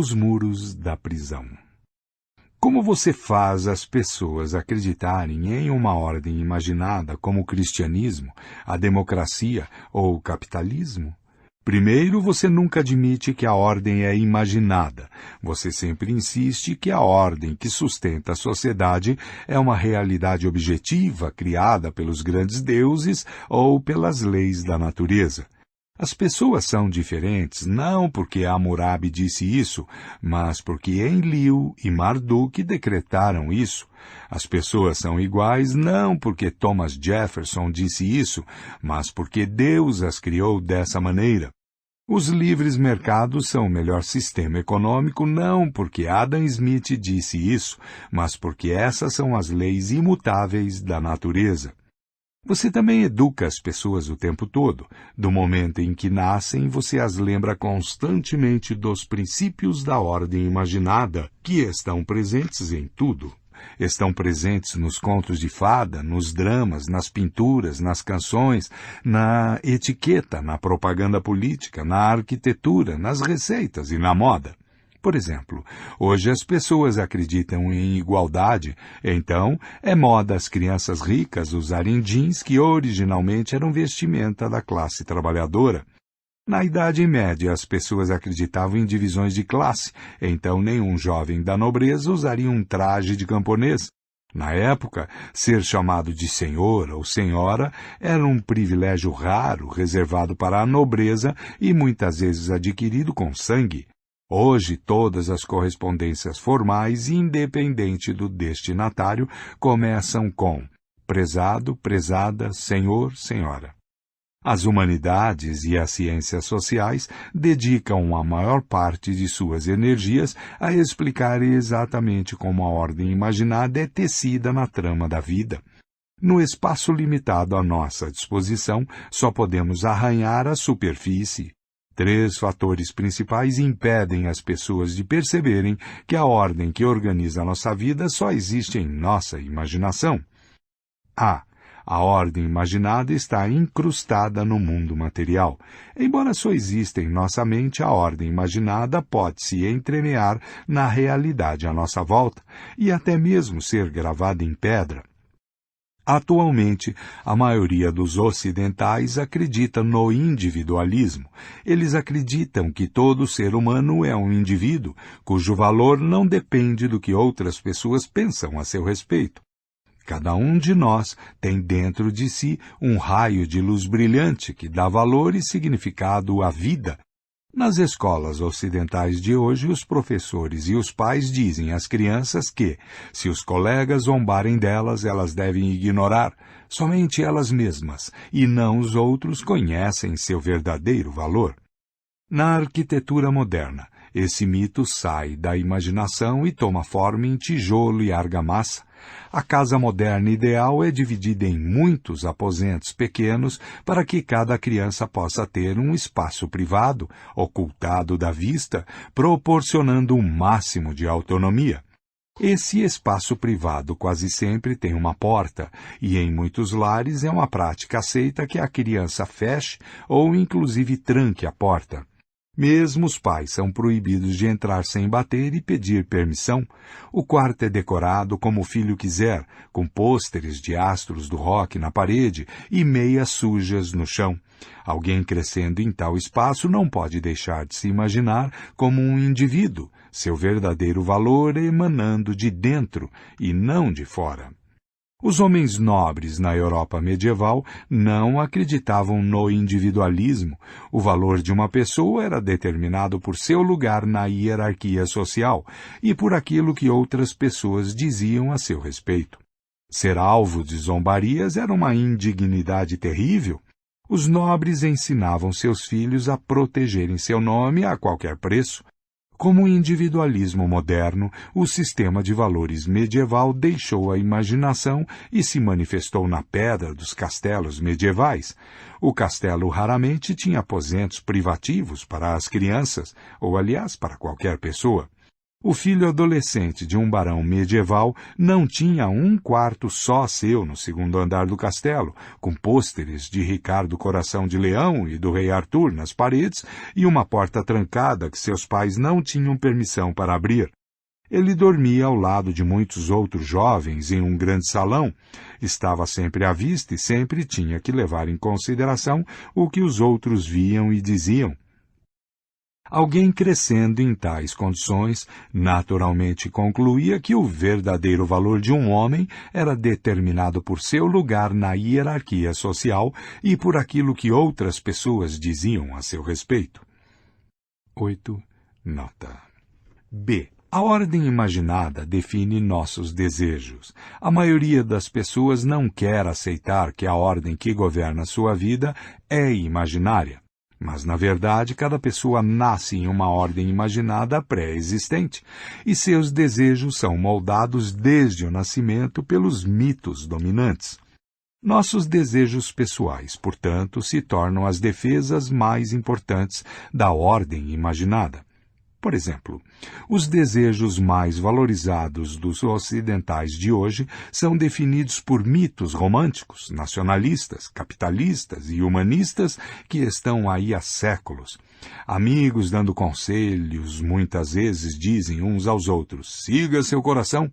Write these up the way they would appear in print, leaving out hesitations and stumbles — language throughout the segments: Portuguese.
Os muros da prisão. Como você faz as pessoas acreditarem em uma ordem imaginada como o cristianismo, a democracia ou o capitalismo? Primeiro, você nunca admite que a ordem é imaginada. Você sempre insiste que a ordem que sustenta a sociedade é uma realidade objetiva criada pelos grandes deuses ou pelas leis da natureza. As pessoas são diferentes não porque Hammurabi disse isso, mas porque Enlil e Marduk decretaram isso. As pessoas são iguais não porque Thomas Jefferson disse isso, mas porque Deus as criou dessa maneira. Os livres mercados são o melhor sistema econômico não porque Adam Smith disse isso, mas porque essas são as leis imutáveis da natureza. Você também educa as pessoas o tempo todo. Do momento em que nascem, você as lembra constantemente dos princípios da ordem imaginada, que estão presentes em tudo. Estão presentes nos contos de fada, nos dramas, nas pinturas, nas canções, na etiqueta, na propaganda política, na arquitetura, nas receitas e na moda. Por exemplo, hoje as pessoas acreditam em igualdade, então é moda as crianças ricas usarem jeans que originalmente eram vestimenta da classe trabalhadora. Na Idade Média, as pessoas acreditavam em divisões de classe, então nenhum jovem da nobreza usaria um traje de camponês. Na época, ser chamado de senhor ou senhora era um privilégio raro, reservado para a nobreza e muitas vezes adquirido com sangue. Hoje, todas as correspondências formais, independente do destinatário, começam com prezado, prezada, senhor, senhora. As humanidades e as ciências sociais dedicam a maior parte de suas energias a explicar exatamente como a ordem imaginada é tecida na trama da vida. No espaço limitado à nossa disposição, só podemos arranhar a superfície. 3 fatores principais impedem as pessoas de perceberem que a ordem que organiza a nossa vida só existe em nossa imaginação. A ordem imaginada está incrustada no mundo material. Embora só exista em nossa mente, a ordem imaginada pode se entremear na realidade à nossa volta e até mesmo ser gravada em pedra. Atualmente, a maioria dos ocidentais acredita no individualismo. Eles acreditam que todo ser humano é um indivíduo, cujo valor não depende do que outras pessoas pensam a seu respeito. Cada um de nós tem dentro de si um raio de luz brilhante que dá valor e significado à vida. Nas escolas ocidentais de hoje, os professores e os pais dizem às crianças que, se os colegas zombarem delas, elas devem ignorar. Somente elas mesmas, e não os outros, conhecem seu verdadeiro valor. Na arquitetura moderna, esse mito sai da imaginação e toma forma em tijolo e argamassa. A casa moderna ideal é dividida em muitos aposentos pequenos para que cada criança possa ter um espaço privado, ocultado da vista, proporcionando um máximo de autonomia. Esse espaço privado quase sempre tem uma porta, e em muitos lares é uma prática aceita que a criança feche ou inclusive tranque a porta. Mesmo os pais são proibidos de entrar sem bater e pedir permissão. O quarto é decorado como o filho quiser, com pôsteres de astros do rock na parede e meias sujas no chão. Alguém crescendo em tal espaço não pode deixar de se imaginar como um indivíduo, seu verdadeiro valor emanando de dentro e não de fora. Os homens nobres na Europa medieval não acreditavam no individualismo. O valor de uma pessoa era determinado por seu lugar na hierarquia social e por aquilo que outras pessoas diziam a seu respeito. Ser alvo de zombarias era uma indignidade terrível. Os nobres ensinavam seus filhos a protegerem seu nome a qualquer preço. Como o individualismo moderno, o sistema de valores medieval deixou a imaginação e se manifestou na pedra dos castelos medievais. O castelo raramente tinha aposentos privativos para as crianças, ou aliás, para qualquer pessoa. O filho adolescente de um barão medieval não tinha um quarto só seu no segundo andar do castelo, com pôsteres de Ricardo Coração de Leão e do Rei Arthur nas paredes e uma porta trancada que seus pais não tinham permissão para abrir. Ele dormia ao lado de muitos outros jovens em um grande salão, estava sempre à vista e sempre tinha que levar em consideração o que os outros viam e diziam. Alguém crescendo em tais condições, naturalmente concluía que o verdadeiro valor de um homem era determinado por seu lugar na hierarquia social e por aquilo que outras pessoas diziam a seu respeito. 8. Nota. B. A ordem imaginada define nossos desejos. A maioria das pessoas não quer aceitar que a ordem que governa sua vida é imaginária. Mas, na verdade, cada pessoa nasce em uma ordem imaginada pré-existente, e seus desejos são moldados desde o nascimento pelos mitos dominantes. Nossos desejos pessoais, portanto, se tornam as defesas mais importantes da ordem imaginada. Por exemplo, os desejos mais valorizados dos ocidentais de hoje são definidos por mitos românticos, nacionalistas, capitalistas e humanistas que estão aí há séculos. Amigos dando conselhos muitas vezes dizem uns aos outros: siga seu coração.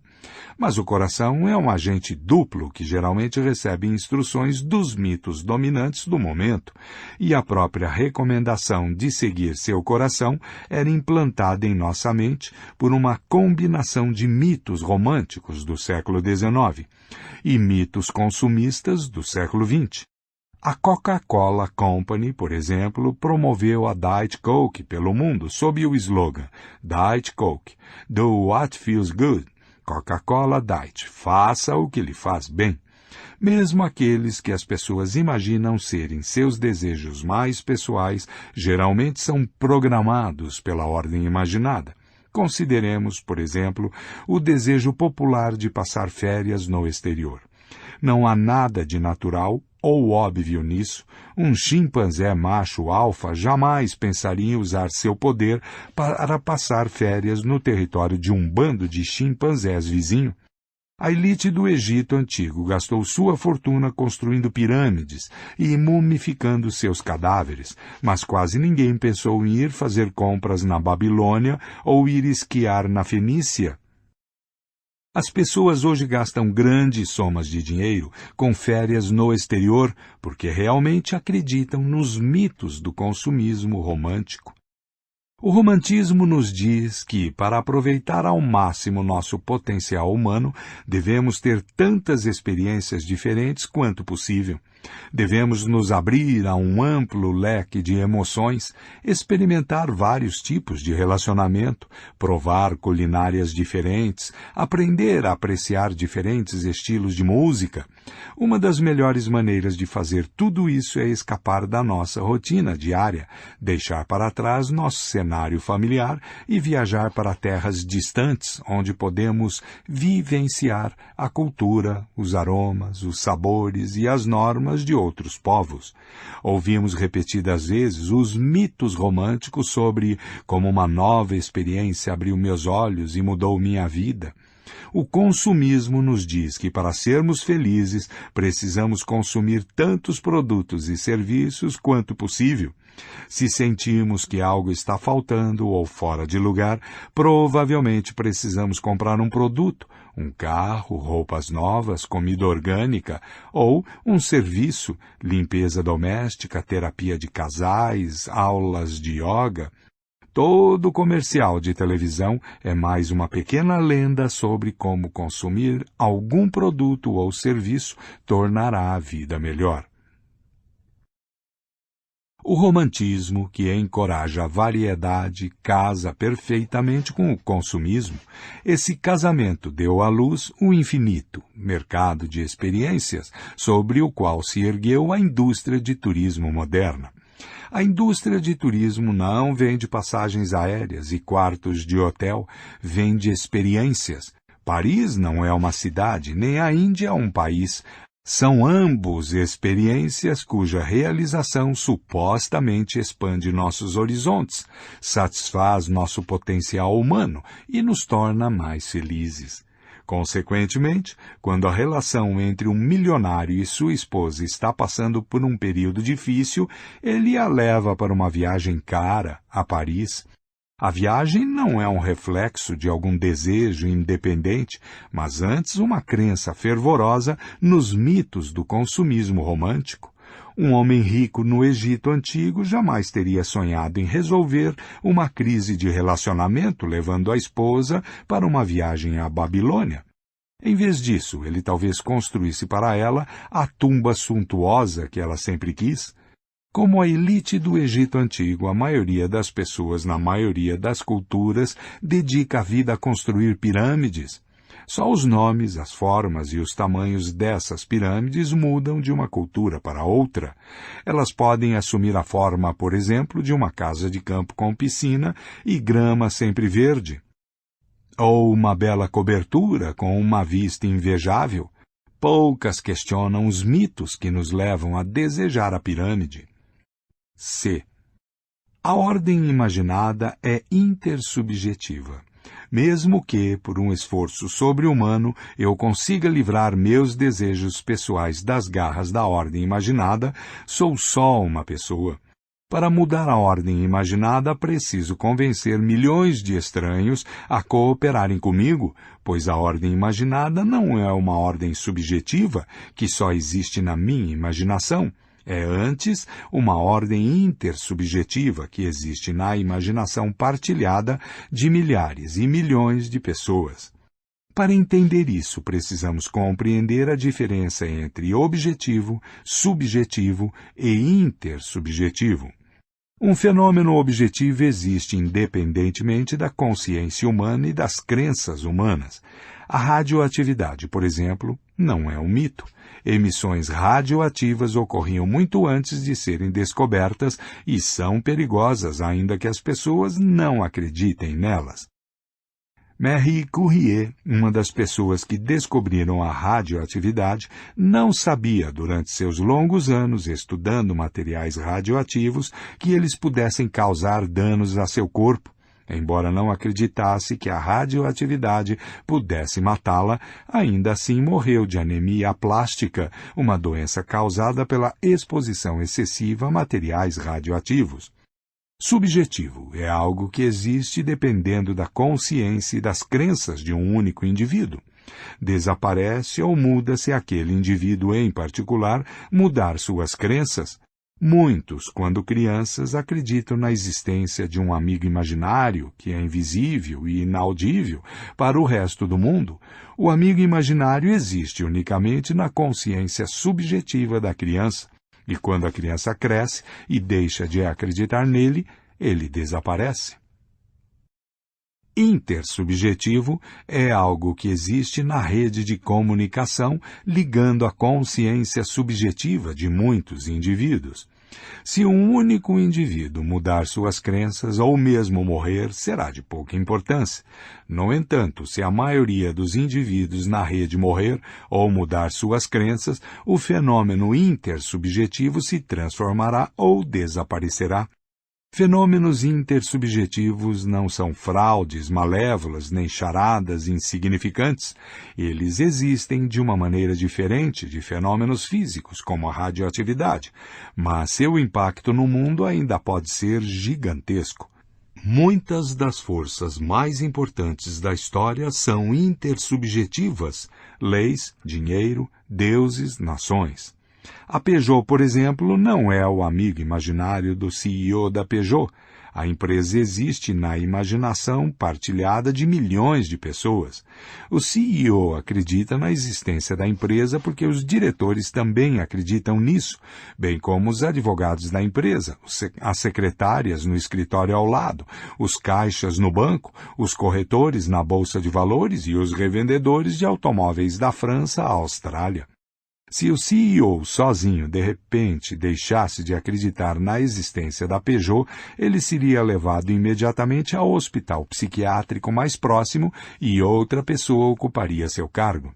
Mas o coração é um agente duplo que geralmente recebe instruções dos mitos dominantes do momento, e a própria recomendação de seguir seu coração era implantada em nossa mente por uma combinação de mitos românticos do século XIX e mitos consumistas do século XX. A Coca-Cola Company, por exemplo, promoveu a Diet Coke pelo mundo sob o slogan Diet Coke, do what feels good, Coca-Cola Diet, faça o que lhe faz bem. Mesmo aqueles que as pessoas imaginam serem seus desejos mais pessoais, geralmente são programados pela ordem imaginada. Consideremos, por exemplo, o desejo popular de passar férias no exterior. Não há nada de natural ou óbvio nisso. Um chimpanzé macho alfa jamais pensaria em usar seu poder para passar férias no território de um bando de chimpanzés vizinho. A elite do Egito Antigo gastou sua fortuna construindo pirâmides e mumificando seus cadáveres, mas quase ninguém pensou em ir fazer compras na Babilônia ou ir esquiar na Fenícia. As pessoas hoje gastam grandes somas de dinheiro com férias no exterior porque realmente acreditam nos mitos do consumismo romântico. O romantismo nos diz que, para aproveitar ao máximo nosso potencial humano, devemos ter tantas experiências diferentes quanto possível. Devemos nos abrir a um amplo leque de emoções, experimentar vários tipos de relacionamento, provar culinárias diferentes, aprender a apreciar diferentes estilos de música. Uma das melhores maneiras de fazer tudo isso é escapar da nossa rotina diária, deixar para trás nosso cenário familiar e viajar para terras distantes, onde podemos vivenciar a cultura, os aromas, os sabores e as normas de outros povos. Ouvimos repetidas vezes os mitos românticos sobre como uma nova experiência abriu meus olhos e mudou minha vida. O consumismo nos diz que para sermos felizes precisamos consumir tantos produtos e serviços quanto possível. Se sentimos que algo está faltando ou fora de lugar, provavelmente precisamos comprar um produto, um carro, roupas novas, comida orgânica ou um serviço, limpeza doméstica, terapia de casais, aulas de yoga. Todo comercial de televisão é mais uma pequena lenda sobre como consumir algum produto ou serviço tornará a vida melhor. O romantismo, que encoraja a variedade, casa perfeitamente com o consumismo. Esse casamento deu à luz o infinito, mercado de experiências, sobre o qual se ergueu a indústria de turismo moderna. A indústria de turismo não vende passagens aéreas e quartos de hotel, vende experiências. Paris não é uma cidade, nem a Índia um país. São ambos experiências cuja realização supostamente expande nossos horizontes, satisfaz nosso potencial humano e nos torna mais felizes. Consequentemente, quando a relação entre um milionário e sua esposa está passando por um período difícil, ele a leva para uma viagem cara a Paris. A viagem não é um reflexo de algum desejo independente, mas antes uma crença fervorosa nos mitos do consumismo romântico. Um homem rico no Egito Antigo jamais teria sonhado em resolver uma crise de relacionamento levando a esposa para uma viagem à Babilônia. Em vez disso, ele talvez construísse para ela a tumba suntuosa que ela sempre quis. Como a elite do Egito Antigo, a maioria das pessoas na maioria das culturas dedica a vida a construir pirâmides. Só os nomes, as formas e os tamanhos dessas pirâmides mudam de uma cultura para outra. Elas podem assumir a forma, por exemplo, de uma casa de campo com piscina e grama sempre verde. Ou uma bela cobertura com uma vista invejável. Poucas questionam os mitos que nos levam a desejar a pirâmide. C. A ordem imaginada é intersubjetiva. Mesmo que, por um esforço sobre-humano, eu consiga livrar meus desejos pessoais das garras da ordem imaginada, sou só uma pessoa. Para mudar a ordem imaginada, preciso convencer milhões de estranhos a cooperarem comigo, pois a ordem imaginada não é uma ordem subjetiva que só existe na minha imaginação. É antes uma ordem intersubjetiva que existe na imaginação partilhada de milhares e milhões de pessoas. Para entender isso, precisamos compreender a diferença entre objetivo, subjetivo e intersubjetivo. Um fenômeno objetivo existe independentemente da consciência humana e das crenças humanas. A radioatividade, por exemplo, não é um mito. Emissões radioativas ocorriam muito antes de serem descobertas e são perigosas, ainda que as pessoas não acreditem nelas. Marie Curie, uma das pessoas que descobriram a radioatividade, não sabia, durante seus longos anos estudando materiais radioativos, que eles pudessem causar danos a seu corpo. Embora não acreditasse que a radioatividade pudesse matá-la, ainda assim morreu de anemia aplástica, uma doença causada pela exposição excessiva a materiais radioativos. Subjetivo é algo que existe dependendo da consciência e das crenças de um único indivíduo. Desaparece ou muda se aquele indivíduo em particular mudar suas crenças. Muitos, quando crianças, acreditam na existência de um amigo imaginário que é invisível e inaudível para o resto do mundo. O amigo imaginário existe unicamente na consciência subjetiva da criança. E quando a criança cresce e deixa de acreditar nele, ele desaparece. Intersubjetivo é algo que existe na rede de comunicação ligando a consciência subjetiva de muitos indivíduos. Se um único indivíduo mudar suas crenças ou mesmo morrer, será de pouca importância. No entanto, se a maioria dos indivíduos na rede morrer ou mudar suas crenças, o fenômeno intersubjetivo se transformará ou desaparecerá. Fenômenos intersubjetivos não são fraudes malévolas nem charadas insignificantes. Eles existem de uma maneira diferente de fenômenos físicos, como a radioatividade, mas seu impacto no mundo ainda pode ser gigantesco. Muitas das forças mais importantes da história são intersubjetivas: leis, dinheiro, deuses, nações. A Peugeot, por exemplo, não é o amigo imaginário do CEO da Peugeot. A empresa existe na imaginação partilhada de milhões de pessoas. O CEO acredita na existência da empresa porque os diretores também acreditam nisso, bem como os advogados da empresa, as secretárias no escritório ao lado, os caixas no banco, os corretores na bolsa de valores e os revendedores de automóveis da França à Austrália. Se o CEO sozinho, de repente, deixasse de acreditar na existência da Peugeot, ele seria levado imediatamente ao hospital psiquiátrico mais próximo e outra pessoa ocuparia seu cargo.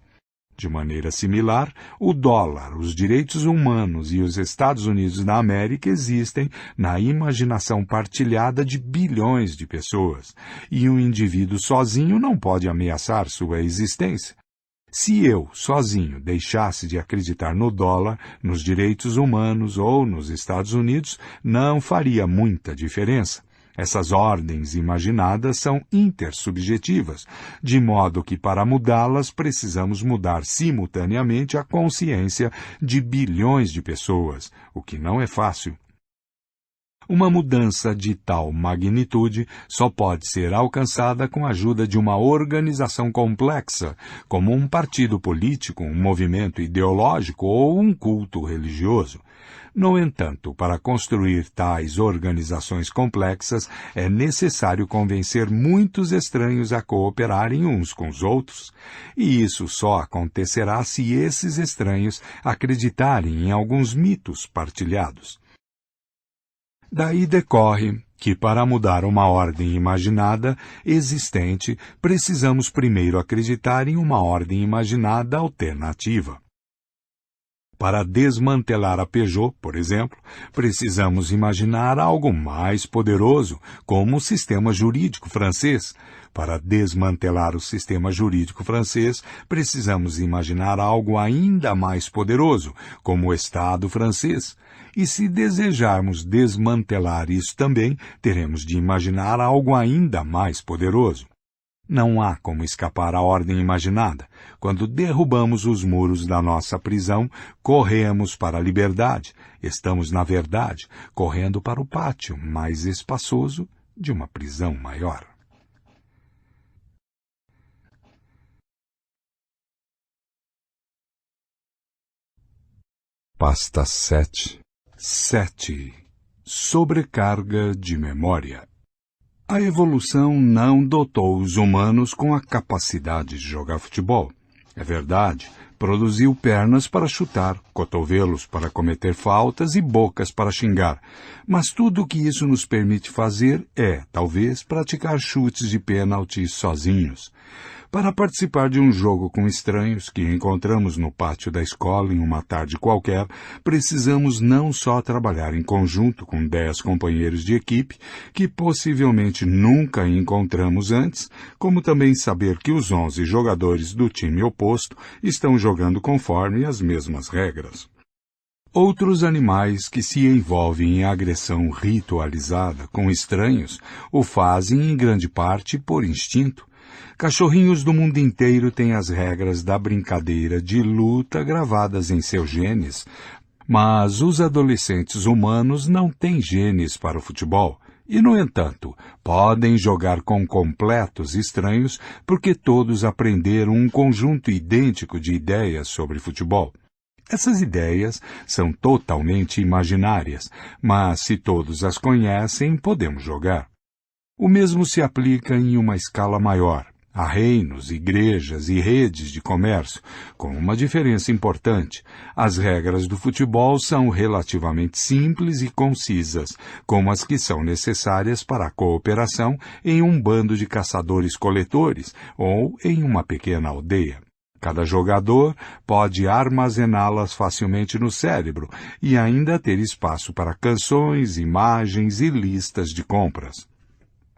De maneira similar, o dólar, os direitos humanos e os Estados Unidos da América existem na imaginação partilhada de bilhões de pessoas, e um indivíduo sozinho não pode ameaçar sua existência. Se eu, sozinho, deixasse de acreditar no dólar, nos direitos humanos ou nos Estados Unidos, não faria muita diferença. Essas ordens imaginadas são intersubjetivas, de modo que para mudá-las precisamos mudar simultaneamente a consciência de bilhões de pessoas, o que não é fácil. Uma mudança de tal magnitude só pode ser alcançada com a ajuda de uma organização complexa, como um partido político, um movimento ideológico ou um culto religioso. No entanto, para construir tais organizações complexas, é necessário convencer muitos estranhos a cooperarem uns com os outros. E isso só acontecerá se esses estranhos acreditarem em alguns mitos partilhados. Daí decorre que, para mudar uma ordem imaginada existente, precisamos primeiro acreditar em uma ordem imaginada alternativa. Para desmantelar a Peugeot, por exemplo, precisamos imaginar algo mais poderoso, como o sistema jurídico francês. Para desmantelar o sistema jurídico francês, precisamos imaginar algo ainda mais poderoso, como o Estado francês. E se desejarmos desmantelar isso também, teremos de imaginar algo ainda mais poderoso. Não há como escapar à ordem imaginada. Quando derrubamos os muros da nossa prisão, corremos para a liberdade. Estamos, na verdade, correndo para o pátio mais espaçoso de uma prisão maior. Pasta 7. 7. Sobrecarga de memória. A evolução não dotou os humanos com a capacidade de jogar futebol. É verdade, produziu pernas para chutar, cotovelos para cometer faltas e bocas para xingar. Mas tudo o que isso nos permite fazer é, talvez, praticar chutes de pênalti sozinhos. Para participar de um jogo com estranhos que encontramos no pátio da escola em uma tarde qualquer, precisamos não só trabalhar em conjunto com 10 companheiros de equipe, que possivelmente nunca encontramos antes, como também saber que os 11 jogadores do time oposto estão jogando conforme as mesmas regras. Outros animais que se envolvem em agressão ritualizada com estranhos o fazem em grande parte por instinto. Cachorrinhos do mundo inteiro têm as regras da brincadeira de luta gravadas em seus genes, mas os adolescentes humanos não têm genes para o futebol e, no entanto, podem jogar com completos estranhos porque todos aprenderam um conjunto idêntico de ideias sobre futebol. Essas ideias são totalmente imaginárias, mas se todos as conhecem, podemos jogar. O mesmo se aplica em uma escala maior. Há reinos, igrejas e redes de comércio, com uma diferença importante. As regras do futebol são relativamente simples e concisas, como as que são necessárias para a cooperação em um bando de caçadores-coletores ou em uma pequena aldeia. Cada jogador pode armazená-las facilmente no cérebro e ainda ter espaço para canções, imagens e listas de compras.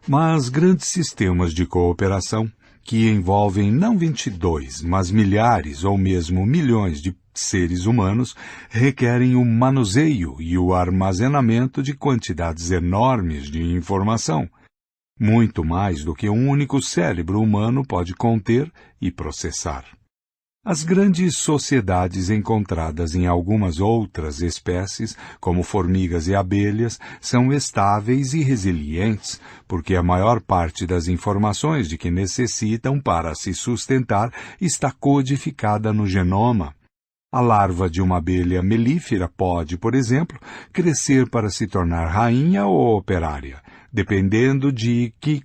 Mas grandes sistemas de cooperação, que envolvem não 22, mas milhares ou mesmo milhões de seres humanos, requerem o manuseio e o armazenamento de quantidades enormes de informação, muito mais do que um único cérebro humano pode conter e processar. As grandes sociedades encontradas em algumas outras espécies, como formigas e abelhas, são estáveis e resilientes, porque a maior parte das informações de que necessitam para se sustentar está codificada no genoma. A larva de uma abelha melífera pode, por exemplo, crescer para se tornar rainha ou operária, dependendo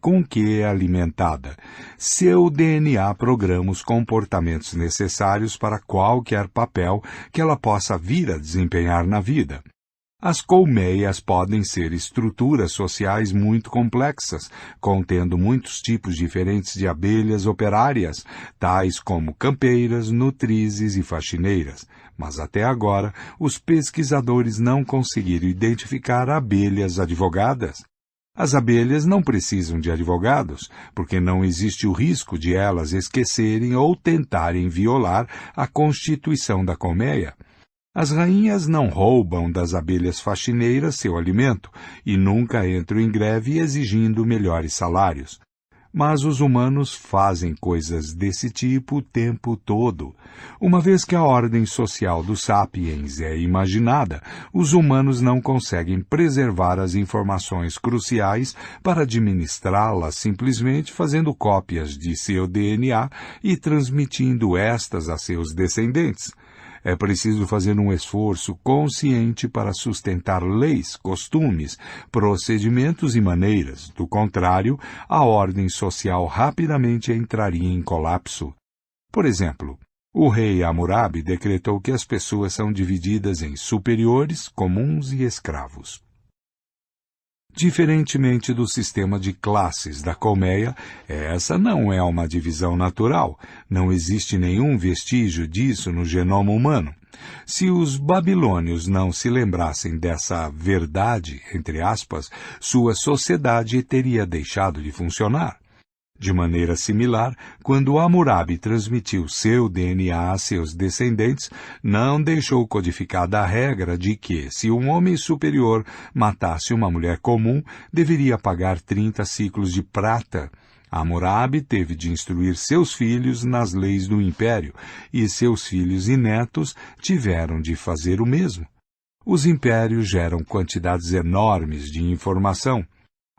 com que é alimentada. Seu DNA programa os comportamentos necessários para qualquer papel que ela possa vir a desempenhar na vida. As colmeias podem ser estruturas sociais muito complexas, contendo muitos tipos diferentes de abelhas operárias, tais como campeiras, nutrizes e faxineiras. Mas até agora, os pesquisadores não conseguiram identificar abelhas advogadas. As abelhas não precisam de advogados, porque não existe o risco de elas esquecerem ou tentarem violar a constituição da colmeia. As rainhas não roubam das abelhas faxineiras seu alimento e nunca entram em greve exigindo melhores salários. Mas os humanos fazem coisas desse tipo o tempo todo. Uma vez que a ordem social dos sapiens é imaginada, os humanos não conseguem preservar as informações cruciais para administrá-las simplesmente fazendo cópias de seu DNA e transmitindo estas a seus descendentes. É preciso fazer um esforço consciente para sustentar leis, costumes, procedimentos e maneiras. Do contrário, a ordem social rapidamente entraria em colapso. Por exemplo, o rei Hammurabi decretou que as pessoas são divididas em superiores, comuns e escravos. Diferentemente do sistema de classes da colmeia, essa não é uma divisão natural. Não existe nenhum vestígio disso no genoma humano. Se os babilônios não se lembrassem dessa verdade, entre aspas, sua sociedade teria deixado de funcionar. De maneira similar, quando Hammurabi transmitiu seu DNA a seus descendentes, não deixou codificada a regra de que, se um homem superior matasse uma mulher comum, deveria pagar 30 ciclos de prata. Hammurabi teve de instruir seus filhos nas leis do império, e seus filhos e netos tiveram de fazer o mesmo. Os impérios geram quantidades enormes de informação.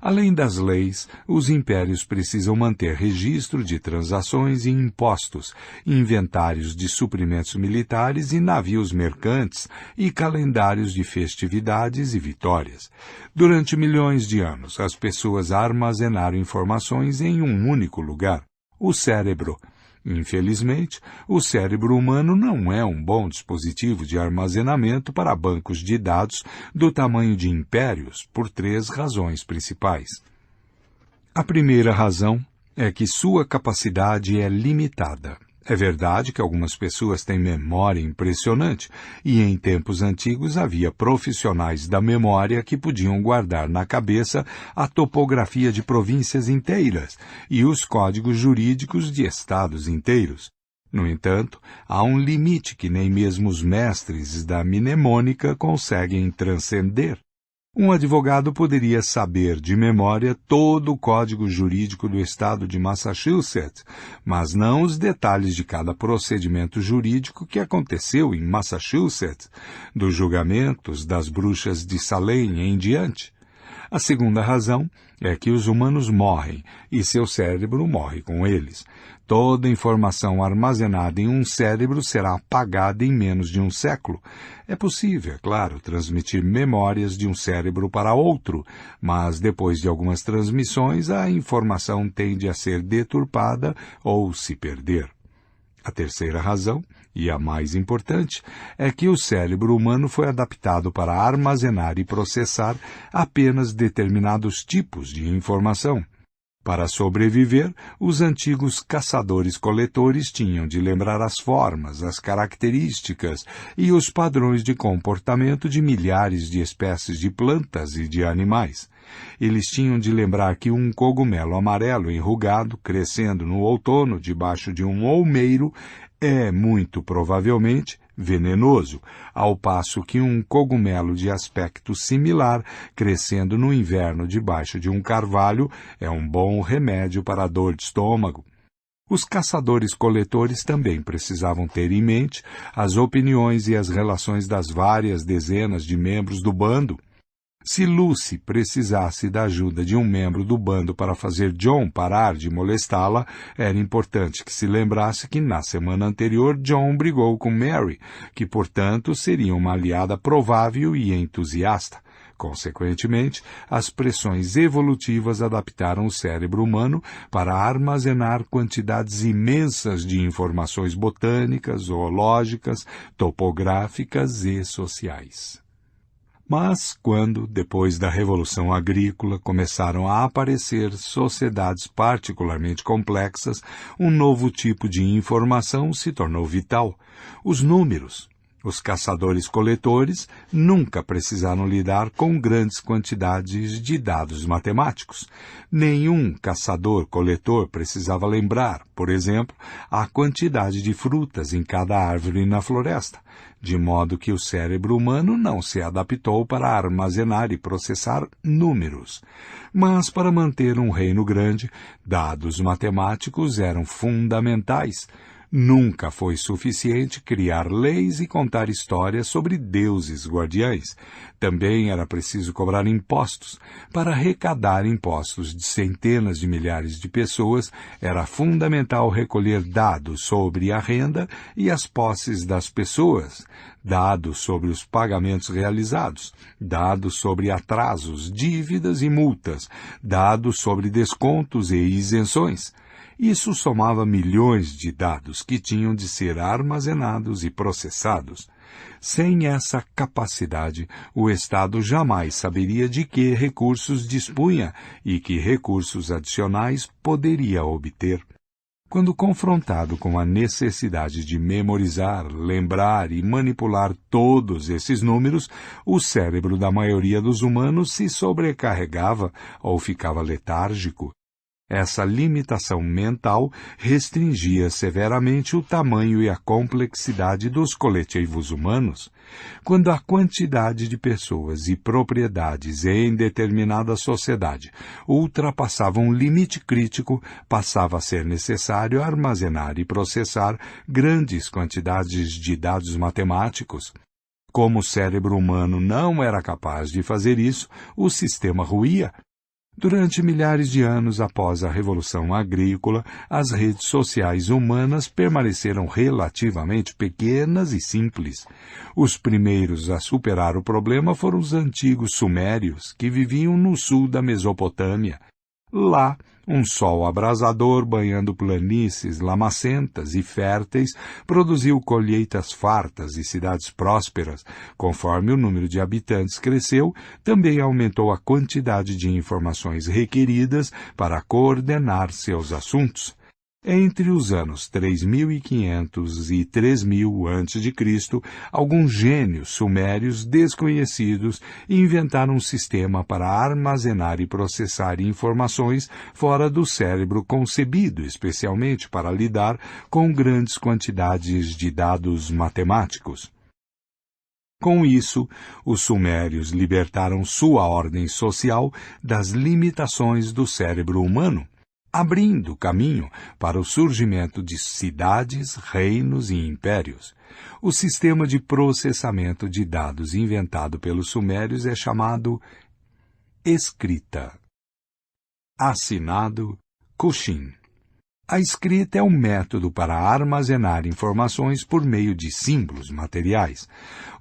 Além das leis, os impérios precisam manter registro de transações e impostos, inventários de suprimentos militares e navios mercantes e calendários de festividades e vitórias. Durante milhões de anos, as pessoas armazenaram informações em um único lugar, o cérebro. Infelizmente, o cérebro humano não é um bom dispositivo de armazenamento para bancos de dados do tamanho de impérios, por 3 razões principais. A primeira razão é que sua capacidade é limitada. É verdade que algumas pessoas têm memória impressionante, e em tempos antigos havia profissionais da memória que podiam guardar na cabeça a topografia de províncias inteiras e os códigos jurídicos de estados inteiros. No entanto, há um limite que nem mesmo os mestres da mnemônica conseguem transcender. Um advogado poderia saber de memória todo o código jurídico do estado de Massachusetts, mas não os detalhes de cada procedimento jurídico que aconteceu em Massachusetts, dos julgamentos das bruxas de Salem em diante. A segunda razão é que os humanos morrem e seu cérebro morre com eles. Toda informação armazenada em um cérebro será apagada em menos de um século. É possível, é claro, transmitir memórias de um cérebro para outro, mas depois de algumas transmissões a informação tende a ser deturpada ou se perder. A terceira razão, e a mais importante, é que o cérebro humano foi adaptado para armazenar e processar apenas determinados tipos de informação. Para sobreviver, os antigos caçadores-coletores tinham de lembrar as formas, as características e os padrões de comportamento de milhares de espécies de plantas e de animais. Eles tinham de lembrar que um cogumelo amarelo enrugado, crescendo no outono debaixo de um olmeiro, é, muito provavelmente, venenoso, ao passo que um cogumelo de aspecto similar, crescendo no inverno debaixo de um carvalho, é um bom remédio para a dor de estômago. Os caçadores-coletores também precisavam ter em mente as opiniões e as relações das várias dezenas de membros do bando. Se Lucy precisasse da ajuda de um membro do bando para fazer John parar de molestá-la, era importante que se lembrasse que na semana anterior John brigou com Mary, que, portanto, seria uma aliada provável e entusiasta. Consequentemente, as pressões evolutivas adaptaram o cérebro humano para armazenar quantidades imensas de informações botânicas, zoológicas, topográficas e sociais. Mas quando, depois da Revolução Agrícola, começaram a aparecer sociedades particularmente complexas, um novo tipo de informação se tornou vital: os números. Os caçadores-coletores nunca precisaram lidar com grandes quantidades de dados matemáticos. Nenhum caçador-coletor precisava lembrar, por exemplo, a quantidade de frutas em cada árvore na floresta, de modo que o cérebro humano não se adaptou para armazenar e processar números. Mas para manter um reino grande, dados matemáticos eram fundamentais. Nunca foi suficiente criar leis e contar histórias sobre deuses guardiães. Também era preciso cobrar impostos. Para arrecadar impostos de centenas de milhares de pessoas, era fundamental recolher dados sobre a renda e as posses das pessoas, dados sobre os pagamentos realizados, dados sobre atrasos, dívidas e multas, dados sobre descontos e isenções. Isso somava milhões de dados que tinham de ser armazenados e processados. Sem essa capacidade, o Estado jamais saberia de que recursos dispunha e que recursos adicionais poderia obter. Quando confrontado com a necessidade de memorizar, lembrar e manipular todos esses números, o cérebro da maioria dos humanos se sobrecarregava ou ficava letárgico. Essa limitação mental restringia severamente o tamanho e a complexidade dos coletivos humanos. Quando a quantidade de pessoas e propriedades em determinada sociedade ultrapassava um limite crítico, passava a ser necessário armazenar e processar grandes quantidades de dados matemáticos. Como o cérebro humano não era capaz de fazer isso, o sistema ruía. Durante milhares de anos após a Revolução Agrícola, as redes sociais humanas permaneceram relativamente pequenas e simples. Os primeiros a superar o problema foram os antigos sumérios, que viviam no sul da Mesopotâmia. Lá, um sol abrasador banhando planícies lamacentas e férteis produziu colheitas fartas e cidades prósperas. Conforme o número de habitantes cresceu, também aumentou a quantidade de informações requeridas para coordenar seus assuntos. Entre os anos 3500 e 3000 a.C., alguns gênios sumérios desconhecidos inventaram um sistema para armazenar e processar informações fora do cérebro concebido especialmente para lidar com grandes quantidades de dados matemáticos. Com isso, os sumérios libertaram sua ordem social das limitações do cérebro humano, abrindo caminho para o surgimento de cidades, reinos e impérios. O sistema de processamento de dados inventado pelos sumérios é chamado escrita. Assinado Cushin. A escrita é um método para armazenar informações por meio de símbolos materiais.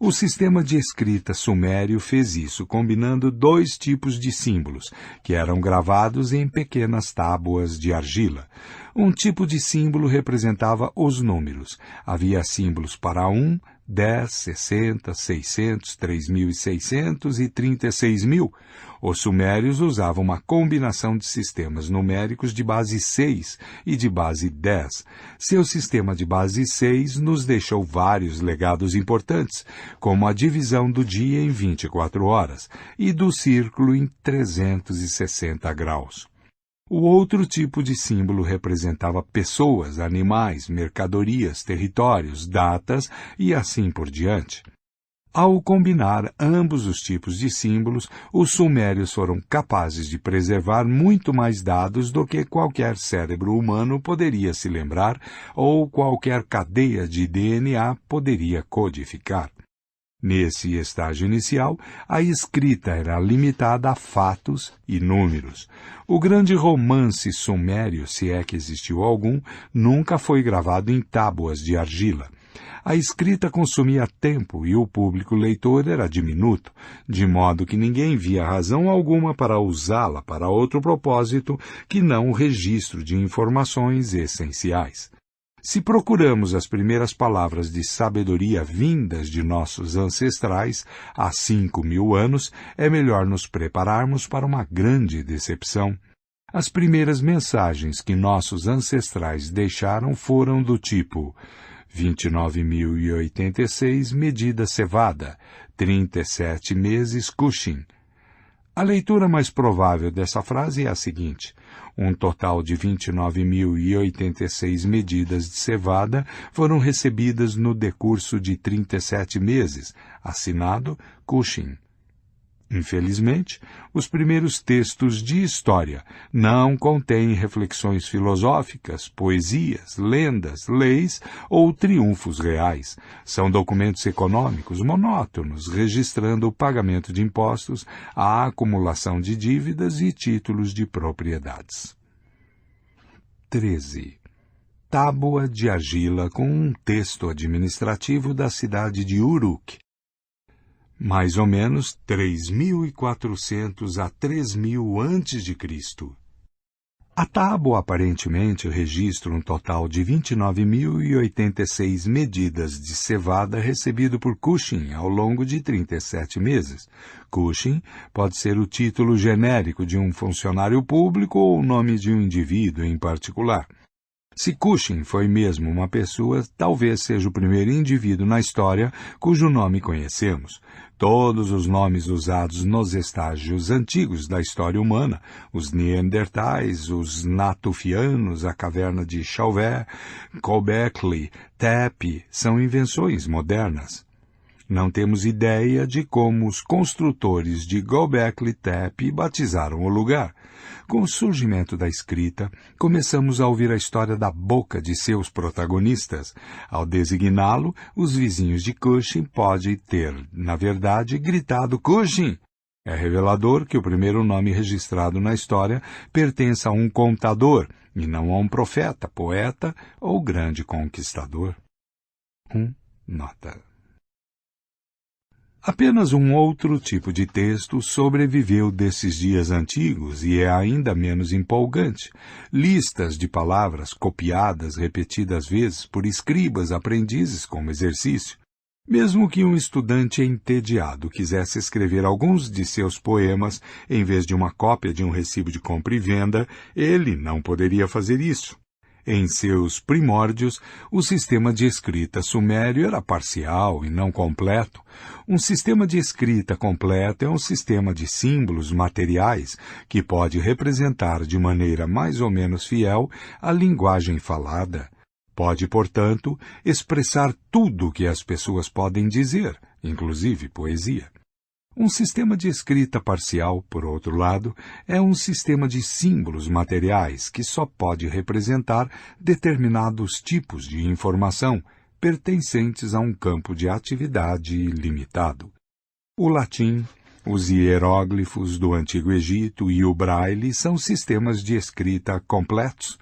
O sistema de escrita sumério fez isso combinando dois tipos de símbolos, que eram gravados em pequenas tábuas de argila. Um tipo de símbolo representava os números. Havia símbolos para 1, 10, 60, 600, 3.600 e 36.000. Os sumérios usavam uma combinação de sistemas numéricos de base 6 e de base 10. Seu sistema de base 6 nos deixou vários legados importantes, como a divisão do dia em 24 horas e do círculo em 360 graus. O outro tipo de símbolo representava pessoas, animais, mercadorias, territórios, datas e assim por diante. Ao combinar ambos os tipos de símbolos, os sumérios foram capazes de preservar muito mais dados do que qualquer cérebro humano poderia se lembrar ou qualquer cadeia de DNA poderia codificar. Nesse estágio inicial, a escrita era limitada a fatos e números. O grande romance sumério, se é que existiu algum, nunca foi gravado em tábuas de argila. A escrita consumia tempo e o público leitor era diminuto, de modo que ninguém via razão alguma para usá-la para outro propósito que não o registro de informações essenciais. Se procuramos as primeiras palavras de sabedoria vindas de nossos ancestrais há 5.000 anos, é melhor nos prepararmos para uma grande decepção. As primeiras mensagens que nossos ancestrais deixaram foram do tipo 29.086 medida cevada, 37 meses Cushing. A leitura mais provável dessa frase é a seguinte: um total de 29.086 medidas de cevada foram recebidas no decurso de 37 meses, assinado Cushing. Infelizmente, os primeiros textos de história não contêm reflexões filosóficas, poesias, lendas, leis ou triunfos reais. São documentos econômicos monótonos, registrando o pagamento de impostos, a acumulação de dívidas e títulos de propriedades. 13. Tábua de argila com um texto administrativo da cidade de Uruk, mais ou menos 3.400 a 3.000 a.C. A tábua aparentemente registra um total de 29.086 medidas de cevada recebido por Cushing ao longo de 37 meses. Cushing pode ser o título genérico de um funcionário público ou o nome de um indivíduo em particular. Se Cushing foi mesmo uma pessoa, talvez seja o primeiro indivíduo na história cujo nome conhecemos. Todos os nomes usados nos estágios antigos da história humana, os Neandertais, os Natufianos, a caverna de Chauvet, Göbekli Tepe, são invenções modernas. Não temos ideia de como os construtores de Göbekli Tepe batizaram o lugar. Com o surgimento da escrita, começamos a ouvir a história da boca de seus protagonistas. Ao designá-lo, os vizinhos de Cushing podem ter, na verdade, gritado Cushing. É revelador que o primeiro nome registrado na história pertence a um contador, e não a um profeta, poeta ou grande conquistador. Nota. Apenas um outro tipo de texto sobreviveu desses dias antigos e é ainda menos empolgante. Listas de palavras copiadas repetidas vezes por escribas aprendizes como exercício. Mesmo que um estudante entediado quisesse escrever alguns de seus poemas em vez de uma cópia de um recibo de compra e venda, ele não poderia fazer isso. Em seus primórdios, o sistema de escrita sumério era parcial e não completo. Um sistema de escrita completo é um sistema de símbolos materiais que pode representar de maneira mais ou menos fiel a linguagem falada. Pode, portanto, expressar tudo o que as pessoas podem dizer, inclusive poesia. Um sistema de escrita parcial, por outro lado, é um sistema de símbolos materiais que só pode representar determinados tipos de informação pertencentes a um campo de atividade limitado. O latim, os hieróglifos do Antigo Egito e o braille são sistemas de escrita completos.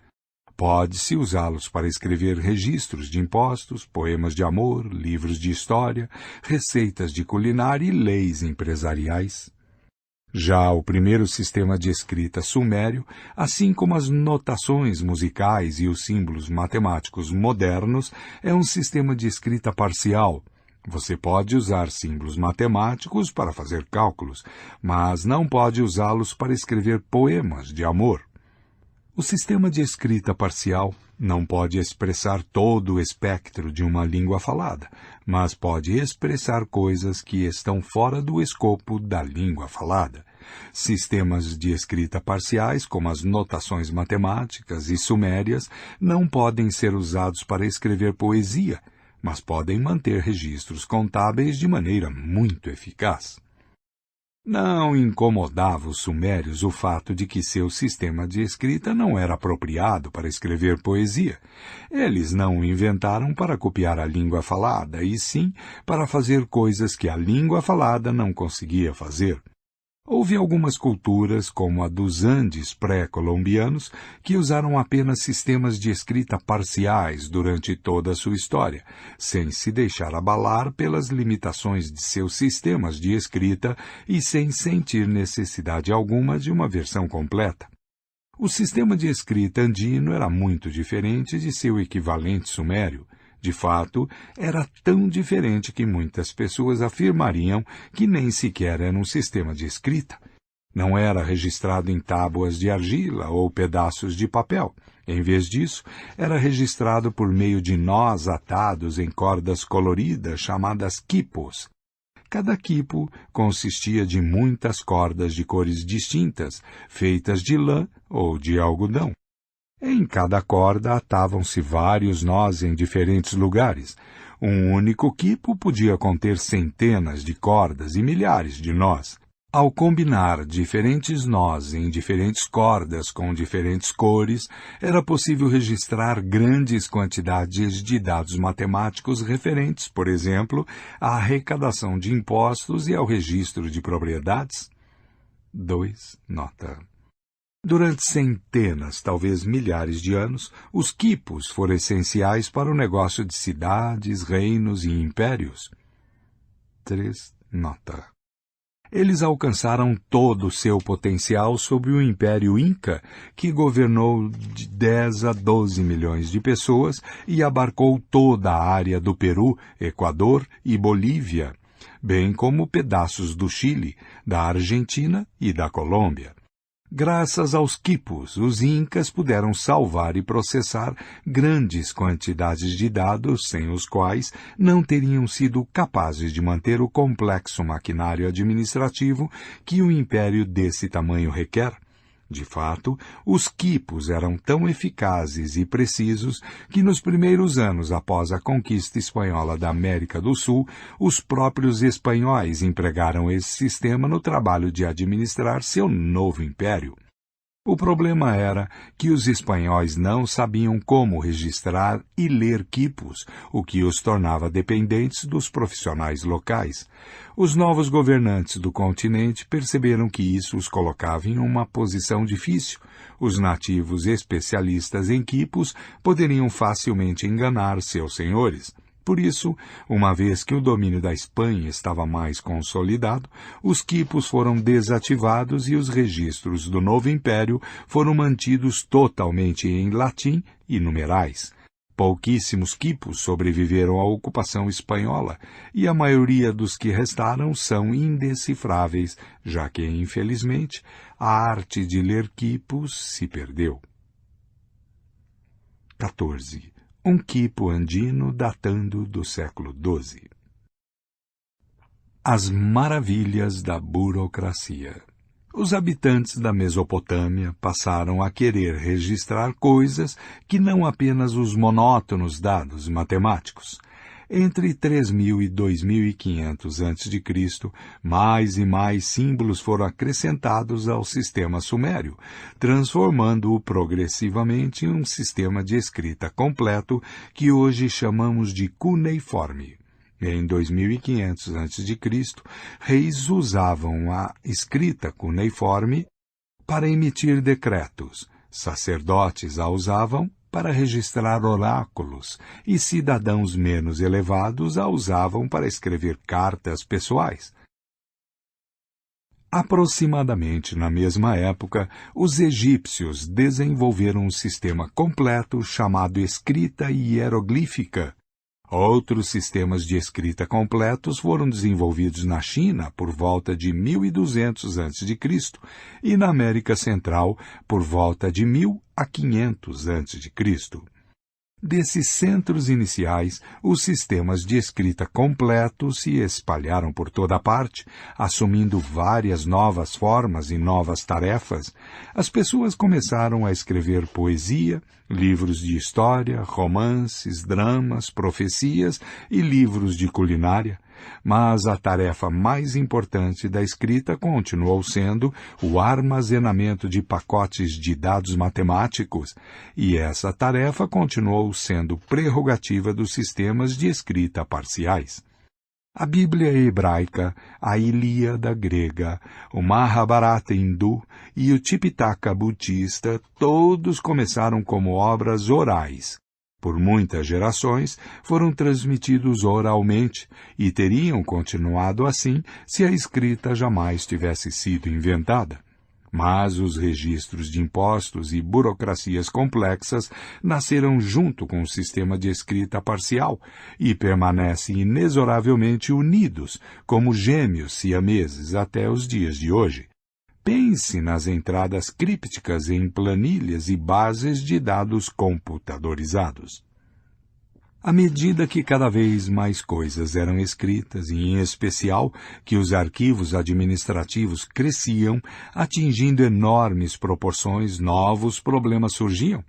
Pode-se usá-los para escrever registros de impostos, poemas de amor, livros de história, receitas de culinária e leis empresariais. Já o primeiro sistema de escrita sumério, assim como as notações musicais e os símbolos matemáticos modernos, é um sistema de escrita parcial. Você pode usar símbolos matemáticos para fazer cálculos, mas não pode usá-los para escrever poemas de amor. O sistema de escrita parcial não pode expressar todo o espectro de uma língua falada, mas pode expressar coisas que estão fora do escopo da língua falada. Sistemas de escrita parciais, como as notações matemáticas e sumérias, não podem ser usados para escrever poesia, mas podem manter registros contábeis de maneira muito eficaz. Não incomodava os sumérios o fato de que seu sistema de escrita não era apropriado para escrever poesia. Eles não o inventaram para copiar a língua falada, e sim para fazer coisas que a língua falada não conseguia fazer. Houve algumas culturas, como a dos Andes pré-colombianos, que usaram apenas sistemas de escrita parciais durante toda a sua história, sem se deixar abalar pelas limitações de seus sistemas de escrita e sem sentir necessidade alguma de uma versão completa. O sistema de escrita andino era muito diferente de seu equivalente sumério. De fato, era tão diferente que muitas pessoas afirmariam que nem sequer era um sistema de escrita. Não era registrado em tábuas de argila ou pedaços de papel. Em vez disso, era registrado por meio de nós atados em cordas coloridas chamadas quipos. Cada quipo consistia de muitas cordas de cores distintas, feitas de lã ou de algodão. Em cada corda atavam-se vários nós em diferentes lugares. Um único quipo podia conter centenas de cordas e milhares de nós. Ao combinar diferentes nós em diferentes cordas com diferentes cores, era possível registrar grandes quantidades de dados matemáticos referentes, por exemplo, à arrecadação de impostos e ao registro de propriedades. 2. Nota. Durante centenas, talvez milhares de anos, os quipos foram essenciais para o negócio de cidades, reinos e impérios. 3. Nota. Eles alcançaram todo o seu potencial sob o Império Inca, que governou de 10 a 12 milhões de pessoas e abarcou toda a área do Peru, Equador e Bolívia, bem como pedaços do Chile, da Argentina e da Colômbia. Graças aos quipos, os incas puderam salvar e processar grandes quantidades de dados sem os quais não teriam sido capazes de manter o complexo maquinário administrativo que um império desse tamanho requer. De fato, os quipos eram tão eficazes e precisos que nos primeiros anos após a conquista espanhola da América do Sul, os próprios espanhóis empregaram esse sistema no trabalho de administrar seu novo império. O problema era que os espanhóis não sabiam como registrar e ler quipos, o que os tornava dependentes dos profissionais locais. Os novos governantes do continente perceberam que isso os colocava em uma posição difícil. Os nativos especialistas em quipos poderiam facilmente enganar seus senhores. Por isso, uma vez que o domínio da Espanha estava mais consolidado, os quipos foram desativados e os registros do novo império foram mantidos totalmente em latim e numerais. Pouquíssimos quipos sobreviveram à ocupação espanhola e a maioria dos que restaram são indecifráveis, já que, infelizmente, a arte de ler quipos se perdeu. 14. Um quipo andino datando do século XII. As maravilhas da burocracia. Os habitantes da Mesopotâmia passaram a querer registrar coisas que não apenas os monótonos dados matemáticos. Entre 3.000 e 2.500 a.C., mais e mais símbolos foram acrescentados ao sistema sumério, transformando-o progressivamente em um sistema de escrita completo que hoje chamamos de cuneiforme. Em 2500 a.C., reis usavam a escrita cuneiforme para emitir decretos, sacerdotes a usavam para registrar oráculos e cidadãos menos elevados a usavam para escrever cartas pessoais. Aproximadamente na mesma época, os egípcios desenvolveram um sistema completo chamado escrita hieroglífica. Outros sistemas de escrita completos foram desenvolvidos na China por volta de 1200 a.C. e na América Central por volta de 1000 a 500 a.C. Desses centros iniciais, os sistemas de escrita completos se espalharam por toda parte, assumindo várias novas formas e novas tarefas. As pessoas começaram a escrever poesia, livros de história, romances, dramas, profecias e livros de culinária. Mas a tarefa mais importante da escrita continuou sendo o armazenamento de pacotes de dados matemáticos, e essa tarefa continuou sendo prerrogativa dos sistemas de escrita parciais. A Bíblia hebraica, a Ilíada grega, o Mahabharata hindu e o Tipitaka budista todos começaram como obras orais. Por muitas gerações, foram transmitidos oralmente e teriam continuado assim se a escrita jamais tivesse sido inventada. Mas os registros de impostos e burocracias complexas nasceram junto com o sistema de escrita parcial e permanecem inexoravelmente unidos, como gêmeos siameses até os dias de hoje. Pense nas entradas crípticas em planilhas e bases de dados computadorizados. À medida que cada vez mais coisas eram escritas, e em especial que os arquivos administrativos cresciam, atingindo enormes proporções, novos problemas surgiam.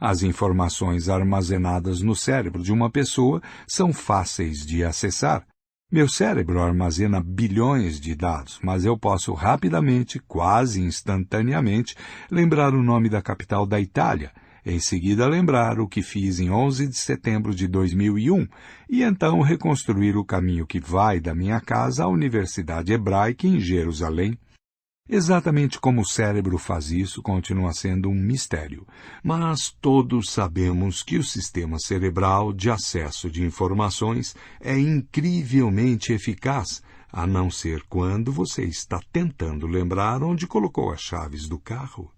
As informações armazenadas no cérebro de uma pessoa são fáceis de acessar. Meu cérebro armazena bilhões de dados, mas eu posso rapidamente, quase instantaneamente, lembrar o nome da capital da Itália, em seguida lembrar o que fiz em 11 de setembro de 2001 e então reconstruir o caminho que vai da minha casa à Universidade Hebraica em Jerusalém. Exatamente como o cérebro faz isso continua sendo um mistério, mas todos sabemos que o sistema cerebral de acesso de informações é incrivelmente eficaz, a não ser quando você está tentando lembrar onde colocou as chaves do carro.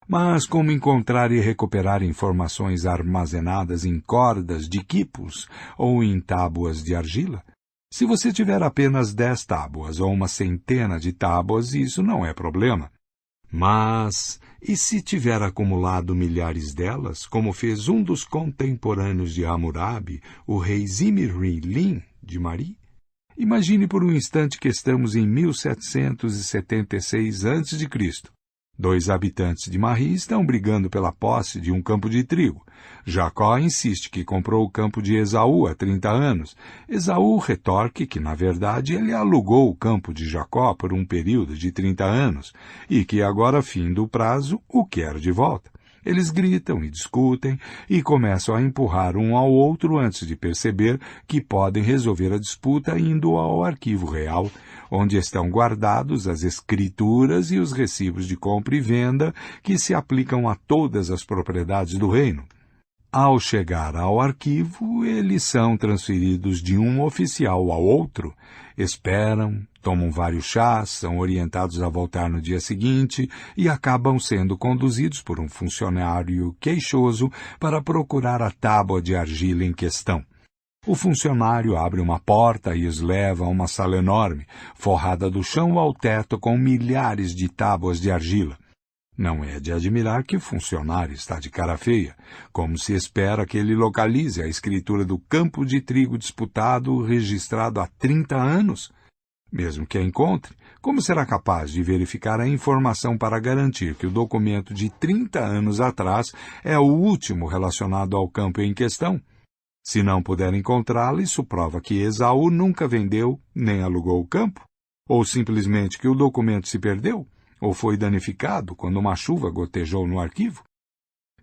Mas como encontrar e recuperar informações armazenadas em cordas de quipos ou em tábuas de argila? Se você tiver apenas 10 tábuas ou uma centena de tábuas, isso não é problema. Mas, e se tiver acumulado milhares delas, como fez um dos contemporâneos de Hammurabi, o rei Zimri-Lin de Mari? Imagine por um instante que estamos em 1776 a.C. Dois habitantes de Marri estão brigando pela posse de um campo de trigo. Jacó insiste que comprou o campo de Esaú há 30 anos. Esaú retorque que, na verdade, ele alugou o campo de Jacó por um período de 30 anos e que agora, findo o prazo, o quer de volta. Eles gritam e discutem e começam a empurrar um ao outro antes de perceber que podem resolver a disputa indo ao arquivo real, onde estão guardados as escrituras e os recibos de compra e venda que se aplicam a todas as propriedades do reino. Ao chegar ao arquivo, eles são transferidos de um oficial ao outro, esperam, tomam vários chás, são orientados a voltar no dia seguinte e acabam sendo conduzidos por um funcionário queixoso para procurar a tábua de argila em questão. O funcionário abre uma porta e os leva a uma sala enorme, forrada do chão ao teto com milhares de tábuas de argila. Não é de admirar que o funcionário está de cara feia, como se espera que ele localize a escritura do campo de trigo disputado registrado há 30 anos. Mesmo que a encontre, como será capaz de verificar a informação para garantir que o documento de 30 anos atrás é o último relacionado ao campo em questão? Se não puder encontrá-lo, isso prova que Esaú nunca vendeu nem alugou o campo, ou simplesmente que o documento se perdeu, ou foi danificado quando uma chuva gotejou no arquivo.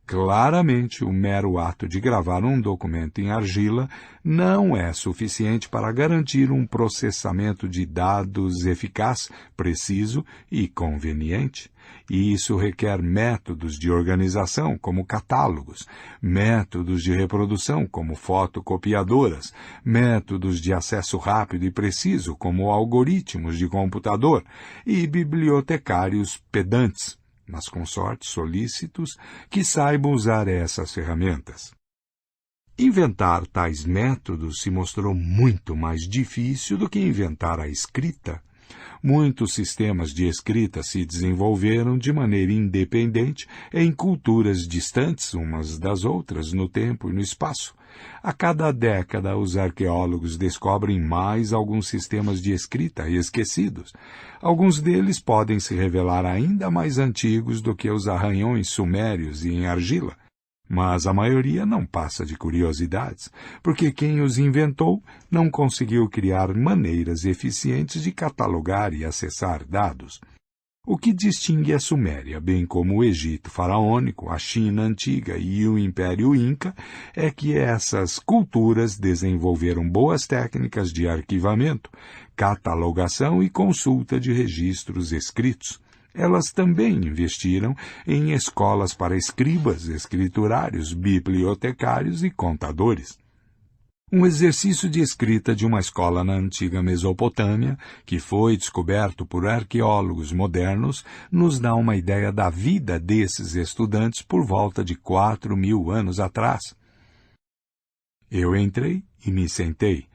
Claramente, o mero ato de gravar um documento em argila não é suficiente para garantir um processamento de dados eficaz, preciso e conveniente. E isso requer métodos de organização, como catálogos, métodos de reprodução, como fotocopiadoras, métodos de acesso rápido e preciso, como algoritmos de computador, e bibliotecários pedantes, mas consortes solícitos que saibam usar essas ferramentas. Inventar tais métodos se mostrou muito mais difícil do que inventar a escrita. Muitos sistemas de escrita se desenvolveram de maneira independente em culturas distantes umas das outras no tempo e no espaço. A cada década, os arqueólogos descobrem mais alguns sistemas de escrita esquecidos. Alguns deles podem se revelar ainda mais antigos do que os arranhões sumérios e em argila. Mas a maioria não passa de curiosidades, porque quem os inventou não conseguiu criar maneiras eficientes de catalogar e acessar dados. O que distingue a Suméria, bem como o Egito faraônico, a China antiga e o Império Inca, é que essas culturas desenvolveram boas técnicas de arquivamento, catalogação e consulta de registros escritos. Elas também investiram em escolas para escribas, escriturários, bibliotecários e contadores. Um exercício de escrita de uma escola na antiga Mesopotâmia, que foi descoberto por arqueólogos modernos, nos dá uma ideia da vida desses estudantes por volta de 4.000 anos atrás. Eu entrei e me sentei,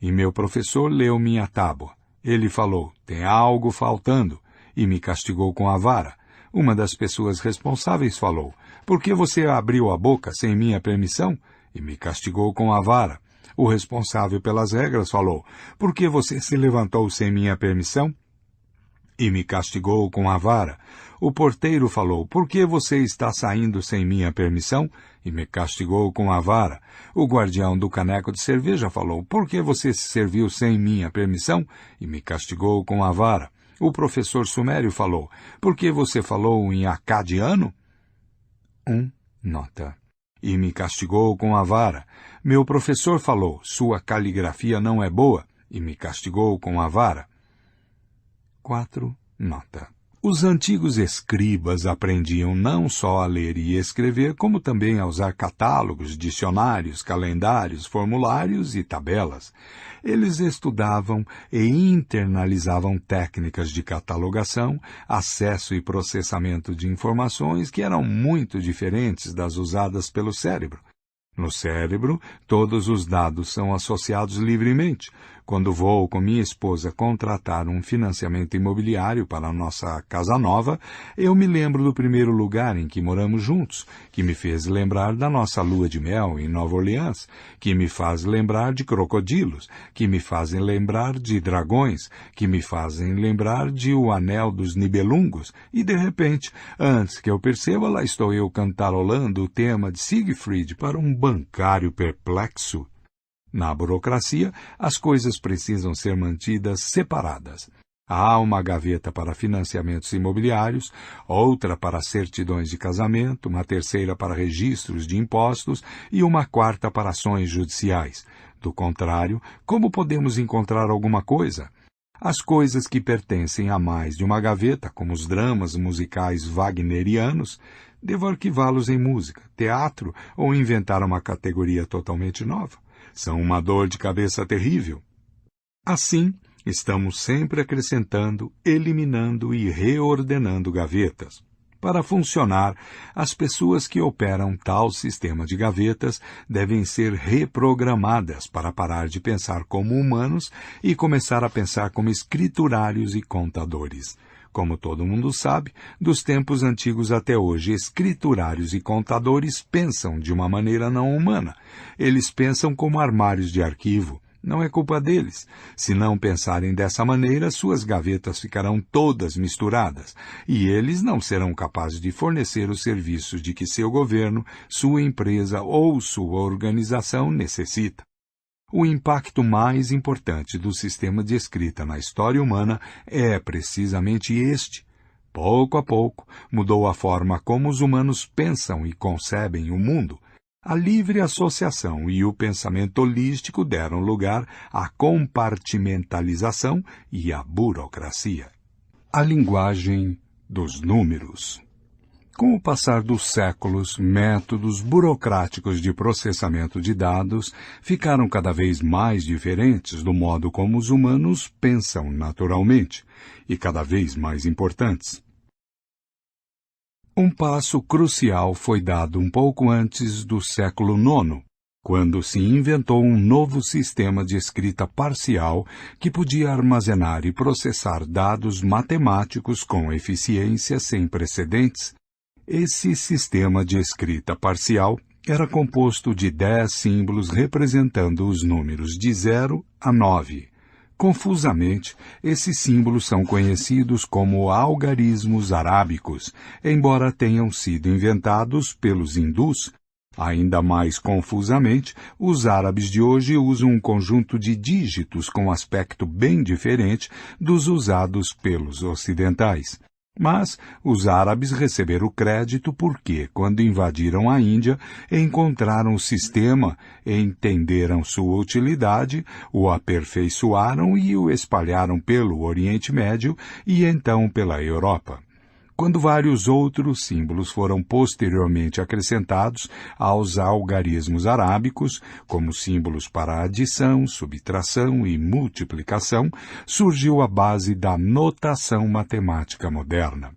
e meu professor leu minha tábua. Ele falou, tem algo faltando, e me castigou com a vara. Uma das pessoas responsáveis falou, por que você abriu a boca sem minha permissão? E me castigou com a vara. O responsável pelas regras falou, por que você se levantou sem minha permissão? E me castigou com a vara. O porteiro falou, por que você está saindo sem minha permissão? E me castigou com a vara. O guardião do caneco de cerveja falou, por que você se serviu sem minha permissão? E me castigou com a vara. O professor sumério falou, por que você falou em acadiano? Nota. E me castigou com a vara. Meu professor falou, sua caligrafia não é boa, e me castigou com a vara. 4. Nota. Os antigos escribas aprendiam não só a ler e escrever, como também a usar catálogos, dicionários, calendários, formulários e tabelas. Eles estudavam e internalizavam técnicas de catalogação, acesso e processamento de informações que eram muito diferentes das usadas pelo cérebro. No cérebro, todos os dados são associados livremente. Quando vou com minha esposa contratar um financiamento imobiliário para a nossa casa nova, eu me lembro do primeiro lugar em que moramos juntos, que me fez lembrar da nossa lua de mel em Nova Orleans, que me faz lembrar de crocodilos, que me fazem lembrar de dragões, que me fazem lembrar de O Anel dos Nibelungos, e de repente, antes que eu perceba, lá estou eu cantarolando o tema de Siegfried para um bancário perplexo. Na burocracia, as coisas precisam ser mantidas separadas. Há uma gaveta para financiamentos imobiliários, outra para certidões de casamento, uma terceira para registros de impostos e uma quarta para ações judiciais. Do contrário, como podemos encontrar alguma coisa? As coisas que pertencem a mais de uma gaveta, como os dramas musicais wagnerianos, devo arquivá-los em música, teatro ou inventar uma categoria totalmente nova. São uma dor de cabeça terrível. Assim, estamos sempre acrescentando, eliminando e reordenando gavetas. Para funcionar, as pessoas que operam tal sistema de gavetas devem ser reprogramadas para parar de pensar como humanos e começar a pensar como escriturários e contadores. Como todo mundo sabe, dos tempos antigos até hoje, escriturários e contadores pensam de uma maneira não humana. Eles pensam como armários de arquivo. Não é culpa deles. Se não pensarem dessa maneira, suas gavetas ficarão todas misturadas, e eles não serão capazes de fornecer os serviços de que seu governo, sua empresa ou sua organização necessita. O impacto mais importante do sistema de escrita na história humana é precisamente este. Pouco a pouco, mudou a forma como os humanos pensam e concebem o mundo. A livre associação e o pensamento holístico deram lugar à compartimentalização e à burocracia. A linguagem dos números. Com o passar dos séculos, métodos burocráticos de processamento de dados ficaram cada vez mais diferentes do modo como os humanos pensam naturalmente, e cada vez mais importantes. Um passo crucial foi dado um pouco antes do século IX, quando se inventou um novo sistema de escrita parcial que podia armazenar e processar dados matemáticos com eficiência sem precedentes. Esse sistema de escrita parcial era composto de 10 símbolos representando os números de 0 a 9. Confusamente, esses símbolos são conhecidos como algarismos arábicos, embora tenham sido inventados pelos hindus. Ainda mais confusamente, os árabes de hoje usam um conjunto de dígitos com aspecto bem diferente dos usados pelos ocidentais. Mas os árabes receberam crédito porque, quando invadiram a Índia, encontraram o sistema, entenderam sua utilidade, o aperfeiçoaram e o espalharam pelo Oriente Médio e então pela Europa. quando vários outros símbolos foram posteriormente acrescentados aos algarismos arábicos, como símbolos para adição, subtração e multiplicação, surgiu a base da notação matemática moderna.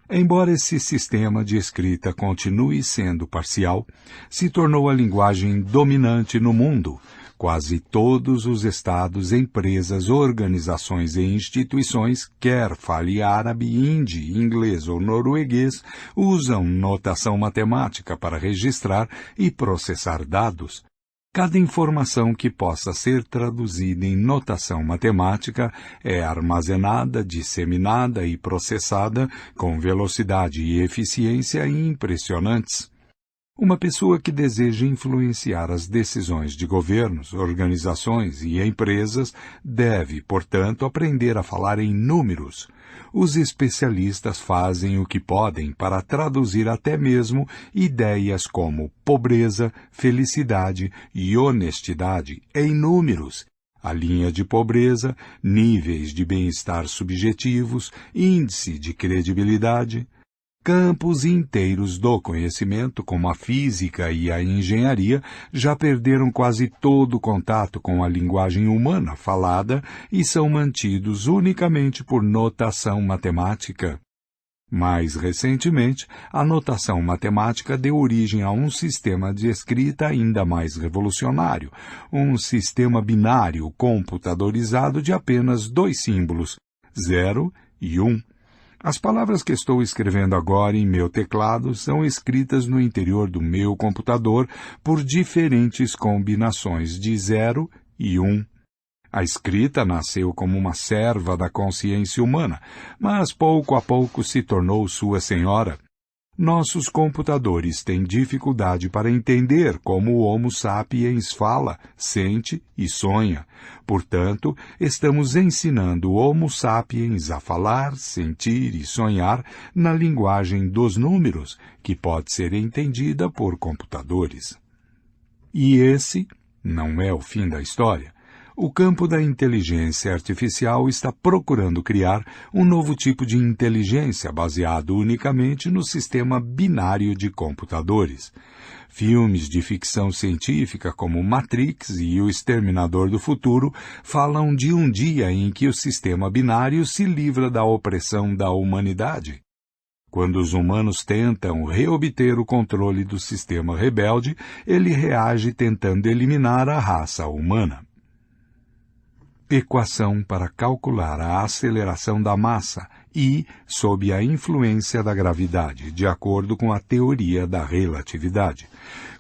Embora esse sistema de escrita continue sendo parcial, se tornou a linguagem dominante no mundo. Quase todos os estados, empresas, organizações e instituições, quer fale árabe, hindi, inglês ou norueguês, usam notação matemática para registrar e processar dados. Cada informação que possa ser traduzida em notação matemática é armazenada, disseminada e processada com velocidade e eficiência impressionantes. Uma pessoa que deseja influenciar as decisões de governos, organizações e empresas deve, portanto, aprender a falar em números. Os especialistas fazem o que podem para traduzir até mesmo ideias como pobreza, felicidade e honestidade em números. A linha de pobreza, níveis de bem-estar subjetivos, índice de credibilidade. Campos inteiros do conhecimento, como a física e a engenharia, já perderam quase todo o contato com a linguagem humana falada e são mantidos unicamente por notação matemática. Mais recentemente, a notação matemática deu origem a um sistema de escrita ainda mais revolucionário, um sistema binário computadorizado de apenas 2 símbolos, 0 e 1. As palavras que estou escrevendo agora em meu teclado são escritas no interior do meu computador por diferentes combinações de 0 e 1. A escrita nasceu como uma serva da consciência humana, mas pouco a pouco se tornou sua senhora. Nossos computadores têm dificuldade para entender como o Homo sapiens fala, sente e sonha. Portanto, estamos ensinando o Homo sapiens a falar, sentir e sonhar na linguagem dos números, que pode ser entendida por computadores. E esse não é o fim da história. O campo da inteligência artificial está procurando criar um novo tipo de inteligência baseado unicamente no sistema binário de computadores. Filmes de ficção científica como Matrix e O Exterminador do Futuro falam de um dia em que o sistema binário se livra da opressão da humanidade. Quando os humanos tentam reobter o controle do sistema rebelde, ele reage tentando eliminar a raça humana. Equação para calcular a aceleração da massa e sob a influência da gravidade, de acordo com a teoria da relatividade.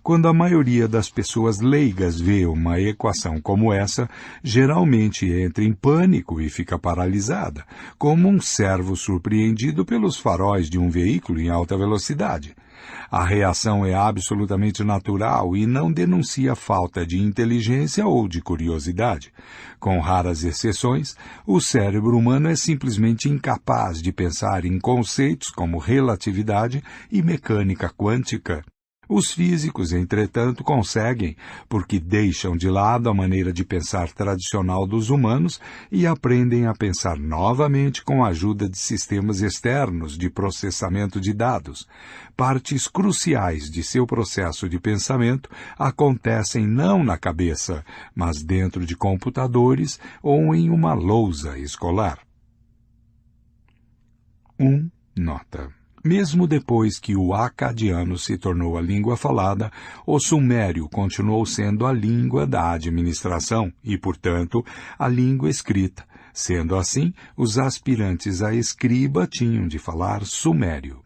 Quando a maioria das pessoas leigas vê uma equação como essa, geralmente entra em pânico e fica paralisada, como um servo surpreendido pelos faróis de um veículo em alta velocidade. A reação é absolutamente natural e não denuncia falta de inteligência ou de curiosidade. Com raras exceções, o cérebro humano é simplesmente incapaz de pensar em conceitos como relatividade e mecânica quântica. Os físicos, entretanto, conseguem, porque deixam de lado a maneira de pensar tradicional dos humanos e aprendem a pensar novamente com a ajuda de sistemas externos de processamento de dados. Partes cruciais de seu processo de pensamento acontecem não na cabeça, mas dentro de computadores ou em uma lousa escolar. 1. Nota. Mesmo depois que o acadiano se tornou a língua falada, o sumério continuou sendo a língua da administração e, portanto, a língua escrita. Sendo assim, os aspirantes a escriba tinham de falar sumério.